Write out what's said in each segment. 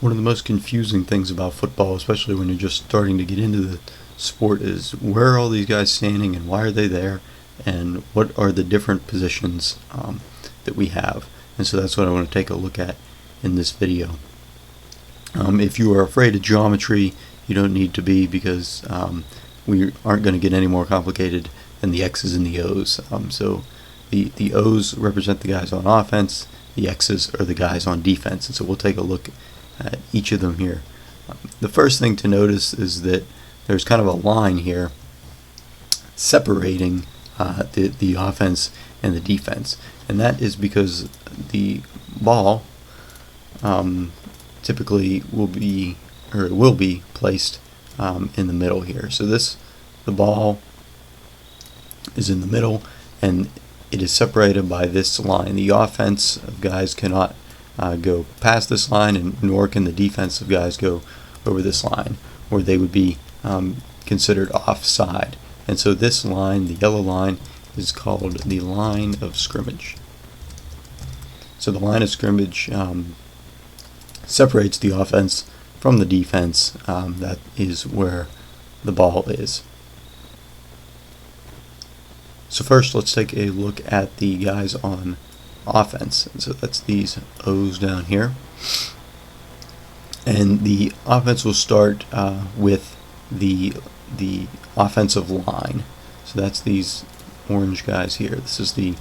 One of the most confusing things about football, especially when you're just starting to get into the sport, is where are all these guys standing and why are they there, and what are the different positions that we have. And so that's what I want to take a look at in this video. If you are afraid of geometry, you don't need to be, because we aren't going to get any more complicated than the X's and the O's. So the O's represent the guys on offense, the X's are the guys on defense, and so we'll take a look at each of them here. The first thing to notice is that there's kind of a line here separating the offense and the defense, and that is because the ball typically will be placed in the middle here. So the ball is in the middle, and it is separated by this line. The offensive guys cannot go past this line, and nor can the defensive guys go over this line, or they would be considered offside. And so this line, the yellow line, is called the line of scrimmage. So the line of scrimmage separates the offense from the defense. That is where the ball is. So first, let's take a look at the guys on offense. And so that's these O's down here. And the offense will start with the offensive line. So that's these orange guys here. This is the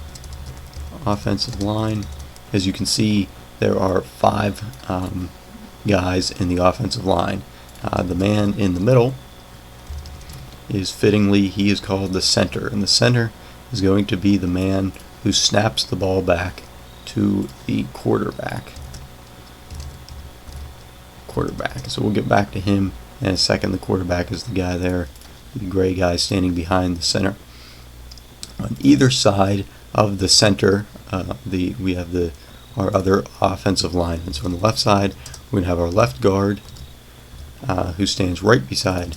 offensive line. As you can see, there are 5 guys in the offensive line. The man in the middle is fittingly, he is called the center, and the center is going to be the man who snaps the ball back to the quarterback. So we'll get back to him in a second. The quarterback is the guy there, the gray guy standing behind the center. On either side of the center, we have our other offensive linemen. So on the left side, we're going to have our left guard, who stands right beside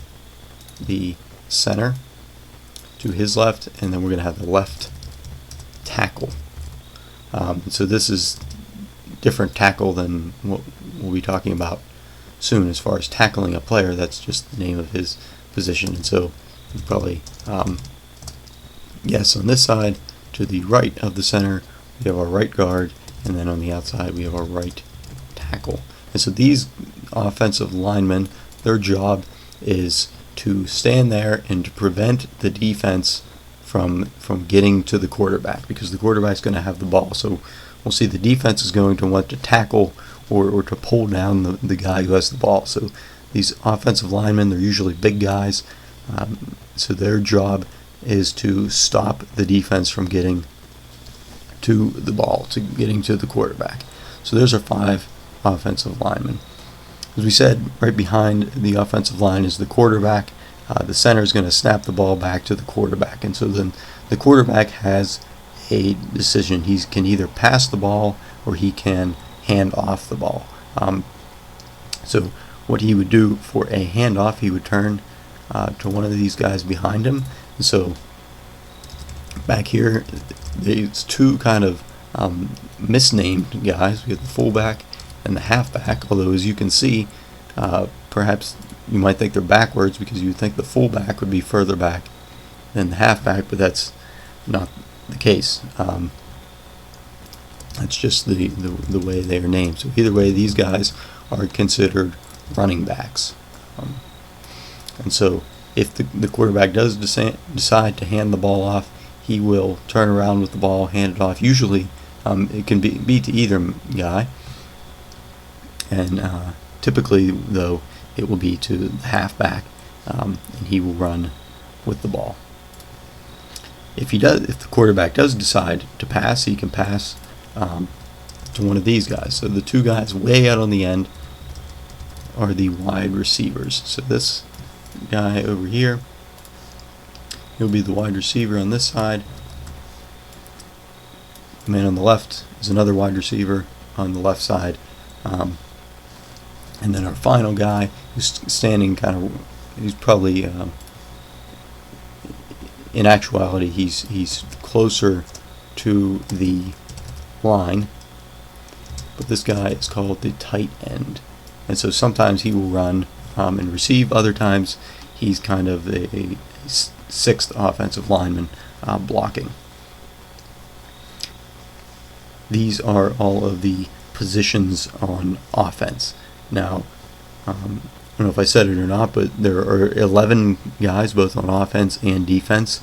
the center to his left, and then we're going to have the left tackle. So this is different tackle than what we'll be talking about soon as far as tackling a player. That's just the name of his position. And so you probably guess on this side to the right of the center we have our right guard, and then on the outside we have our right tackle. And so these offensive linemen, their job is to stand there and to prevent the defense from getting to the quarterback, because the quarterback's going to have the ball. So we'll see the defense is going to want to tackle or to pull down the guy who has the ball. So these offensive linemen, they're usually big guys, so their job is to stop the defense from getting to the ball, to getting to the quarterback. So there's our 5 offensive linemen. As we said, right behind the offensive line is the quarterback. The center is going to snap the ball back to the quarterback, and so then the quarterback has a decision. He can either pass the ball or he can hand off the ball. So what he would do for a handoff, he would turn to one of these guys behind him. And so back here, there's 2 kind of misnamed guys. We have the fullback and the halfback, although as you can see, perhaps you might think they're backwards, because you would think the fullback would be further back than the halfback, but that's not the case. That's just the way they are named. So either way, these guys are considered running backs. And so if the quarterback does decide to hand the ball off, he will turn around with the ball, hand it off. Usually it can be to either guy, and typically though it will be to the halfback, and he will run with the ball. If the quarterback does decide to pass, he can pass to one of these guys. So the 2 guys way out on the end are the wide receivers. So this guy over here, he'll be the wide receiver on this side. The man on the left is another wide receiver on the left side. And then our final guy, who's standing he's probably, in actuality, he's closer to the line, but this guy is called the tight end. and so sometimes he will run and receive. Other times he's kind of a sixth offensive lineman blocking. These are all of the positions on offense. Now, I don't know if I said it or not, but there are 11 guys both on offense and defense,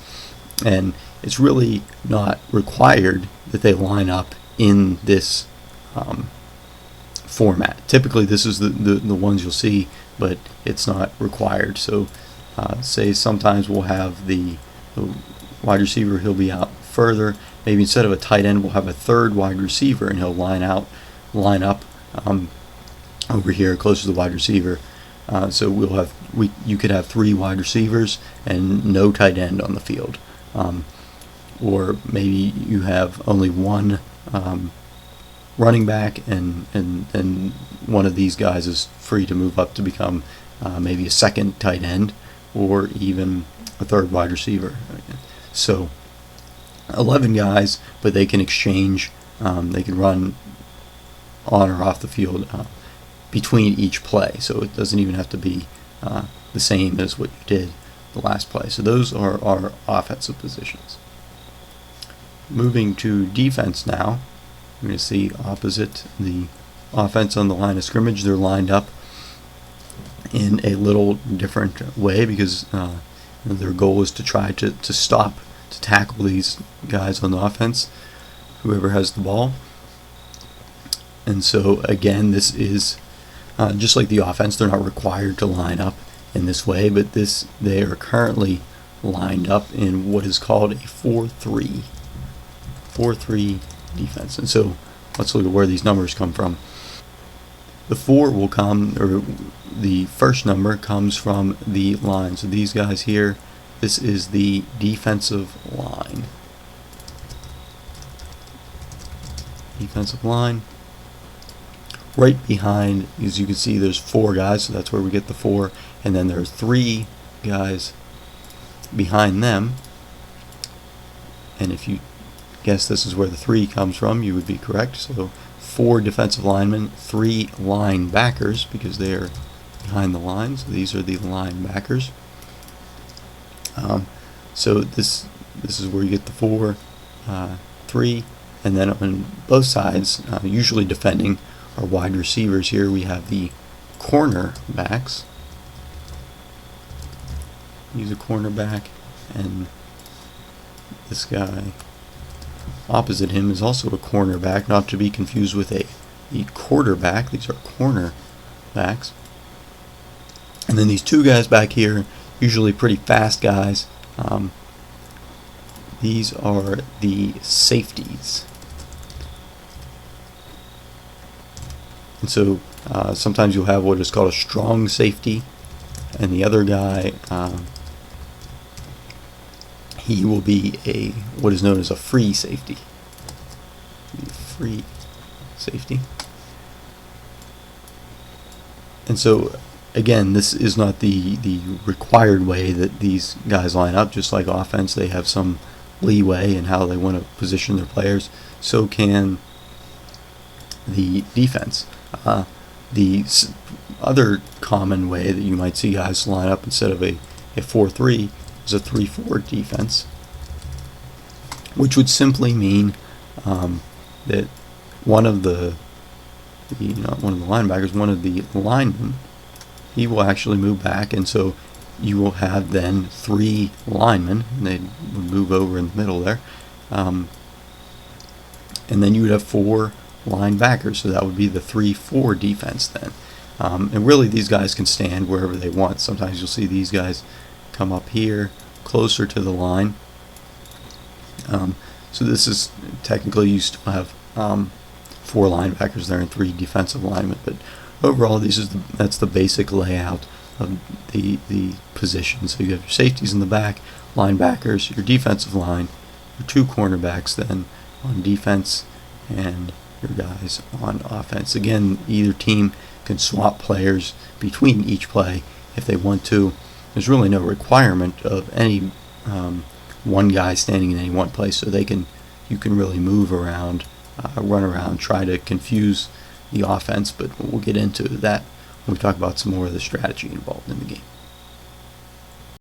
and it's really not required that they line up in this format. Typically this is the ones you'll see, but it's not required. So say sometimes we'll have the wide receiver, he'll be out further. Maybe instead of a tight end, we'll have a third wide receiver, and he'll line up over here close to the wide receiver. So you could have 3 wide receivers and no tight end on the field, or maybe you have only one running back, and one of these guys is free to move up to become maybe a second tight end, or even a third wide receiver. So 11 guys, but they can exchange. They can run on or off the field between each play, so it doesn't even have to be the same as what you did the last play. So those are our offensive positions. Moving to defense now, we're going to see opposite the offense on the line of scrimmage. They're lined up in a little different way because their goal is to try to tackle these guys on the offense, whoever has the ball. And so again, this is just like the offense. They're not required to line up in this way, but they are currently lined up in what is called a 4-3 defense. And so let's look at where these numbers come from. The 4 will come, or the first number comes from the line. So these guys here, this is the defensive line. Defensive line. Right behind, as you can see, there's 4 guys, so that's where we get the 4. And then there's 3 guys behind them. And if you guess this is where the 3 comes from, you would be correct. So 4 defensive linemen, 3 linebackers, because they are behind the lines. So these are the linebackers. So this is where you get the 4, 3, and then on both sides, usually defending our wide receivers here, we have the cornerbacks. Use a cornerback, and this guy opposite him is also a cornerback, not to be confused with a quarterback. These are cornerbacks. And then these 2 guys back here, usually pretty fast guys. These are the safeties. And so sometimes you'll have what is called a strong safety, and the other guy, he will be what is known as a free safety. Free safety. And so again, this is not the required way that these guys line up. Just like offense, they have some leeway in how they want to position their players. So can the defense. The other common way that you might see guys line up instead of a 4-3 is a 3-4 defense, which would simply mean that one of the linebackers, one of the linemen, he will actually move back, and so you will have then 3 linemen, and they would move over in the middle there, and then you would have 4 linebackers, so that would be the 3-4 defense then. And really these guys can stand wherever they want. Sometimes you'll see these guys come up here closer to the line. So this is technically, you still have 4 linebackers there and 3 defensive linemen, but overall that's the basic layout of the position. So you have your safeties in the back, linebackers, your defensive line, your 2 cornerbacks then on defense, and your guys on offense. Again, either team can swap players between each play if they want to. There's really no requirement of any one guy standing in any one place, so you can really move around, run around, try to confuse the offense, but we'll get into that when we talk about some more of the strategy involved in the game.